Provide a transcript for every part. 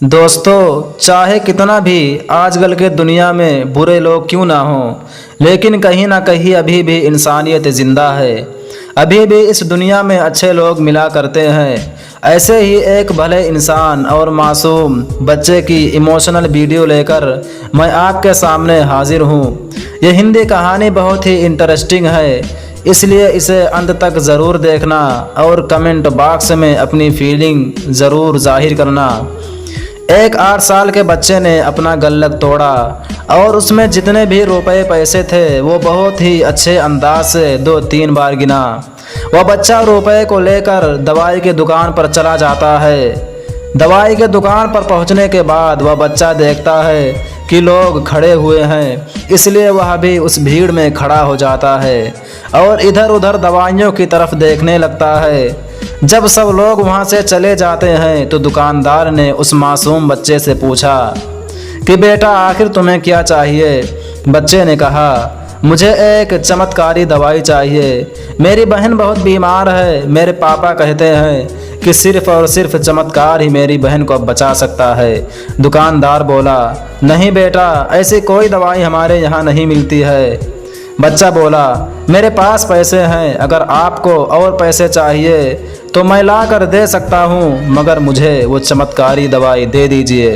दोस्तों, चाहे कितना भी आजकल के दुनिया में बुरे लोग क्यों ना हों, लेकिन कहीं ना कहीं अभी भी इंसानियत ज़िंदा है। अभी भी इस दुनिया में अच्छे लोग मिला करते हैं। ऐसे ही एक भले इंसान और मासूम बच्चे की इमोशनल वीडियो लेकर मैं आपके सामने हाजिर हूँ। ये हिंदी कहानी बहुत ही इंटरेस्टिंग है, इसलिए इसे अंत तक ज़रूर देखना और कमेंट बॉक्स में अपनी फीलिंग ज़रूर जाहिर करना। एक 8 साल के बच्चे ने अपना गुल्लक तोड़ा और उसमें जितने भी रुपए पैसे थे वो बहुत ही अच्छे अंदाज से 2-3 बार गिना। वह बच्चा रुपए को लेकर दवाई की दुकान पर चला जाता है। दवाई के दुकान पर पहुंचने के बाद वह बच्चा देखता है कि लोग खड़े हुए हैं, इसलिए वह भी उस भीड़ में खड़ा हो जाता है और इधर उधर दवाइयों की तरफ देखने लगता है। जब सब लोग वहां से चले जाते हैं तो दुकानदार ने उस मासूम बच्चे से पूछा कि बेटा, आखिर तुम्हें क्या चाहिए। बच्चे ने कहा, मुझे एक चमत्कारी दवाई चाहिए। मेरी बहन बहुत बीमार है। मेरे पापा कहते हैं कि सिर्फ और सिर्फ चमत्कार ही मेरी बहन को बचा सकता है। दुकानदार बोला, नहीं बेटा, ऐसी कोई दवाई हमारे यहाँ नहीं मिलती है। बच्चा बोला, मेरे पास पैसे हैं, अगर आपको और पैसे चाहिए तो मैं ला कर दे सकता हूँ, मगर मुझे वो चमत्कारी दवाई दे दीजिए,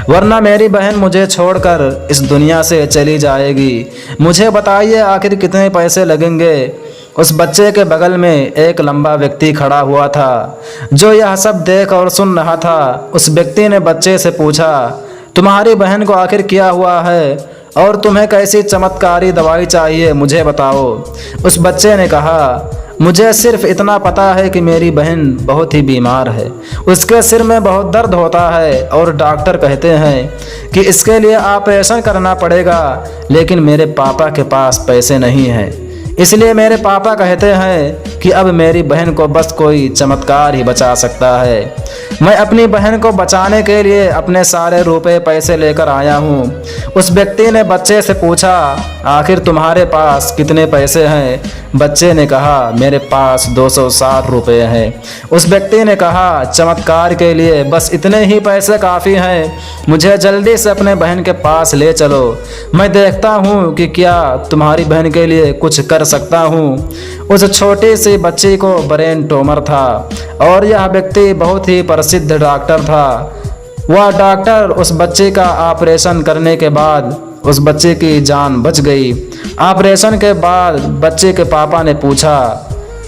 वरना मेरी बहन मुझे छोड़कर इस दुनिया से चली जाएगी। मुझे बताइए आखिर कितने पैसे लगेंगे। उस बच्चे के बगल में एक लंबा व्यक्ति खड़ा हुआ था जो यह सब देख और सुन रहा था। उस व्यक्ति ने बच्चे से पूछा, तुम्हारी बहन को आखिर क्या हुआ है और तुम्हें कैसी चमत्कारी दवाई चाहिए, मुझे बताओ। उस बच्चे ने कहा, मुझे सिर्फ इतना पता है कि मेरी बहन बहुत ही बीमार है। उसके सिर में बहुत दर्द होता है और डॉक्टर कहते हैं कि इसके लिए ऑपरेशन करना पड़ेगा, लेकिन मेरे पापा के पास पैसे नहीं हैं। इसलिए मेरे पापा कहते हैं कि अब मेरी बहन को बस कोई चमत्कार ही बचा सकता है। मैं अपनी बहन को बचाने के लिए अपने सारे रुपए पैसे लेकर आया हूँ। उस व्यक्ति ने बच्चे से पूछा, आखिर तुम्हारे पास कितने पैसे हैं। बच्चे ने कहा, मेरे पास 260 रुपये हैं। उस व्यक्ति ने कहा, चमत्कार के लिए बस इतने ही पैसे काफ़ी हैं। मुझे जल्दी से अपने बहन के पास ले चलो। मैं देखता हूँ कि क्या तुम्हारी बहन के लिए कुछ कर सकता हूँ। उस छोटी सी बच्ची को ब्रेन ट्यूमर था और यह व्यक्ति बहुत ही प्रसिद्ध डॉक्टर था। वह डॉक्टर उस बच्चे का ऑपरेशन करने के बाद उस बच्चे की जान बच गई। ऑपरेशन के बाद बच्चे के पापा ने पूछा,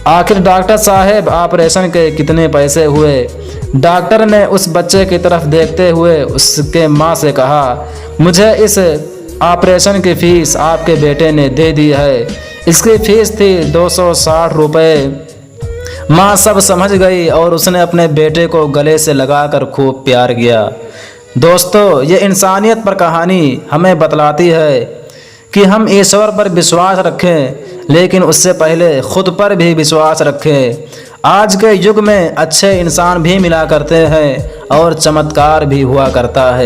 आखिर डॉक्टर साहब ऑपरेशन के कितने पैसे हुए। डॉक्टर ने उस बच्चे की तरफ देखते हुए उसके माँ से कहा, मुझे इस ऑपरेशन की फ़ीस आपके बेटे ने दे दी है। इसकी फ़ीस थी 260 रुपये। माँ सब समझ गई और उसने अपने बेटे को गले से लगाकर खूब प्यार किया। दोस्तों, ये इंसानियत पर कहानी हमें बतलाती है कि हम ईश्वर पर विश्वास रखें, लेकिन उससे पहले खुद पर भी विश्वास रखें। आज के युग में अच्छे इंसान भी मिला करते हैं और चमत्कार भी हुआ करता है।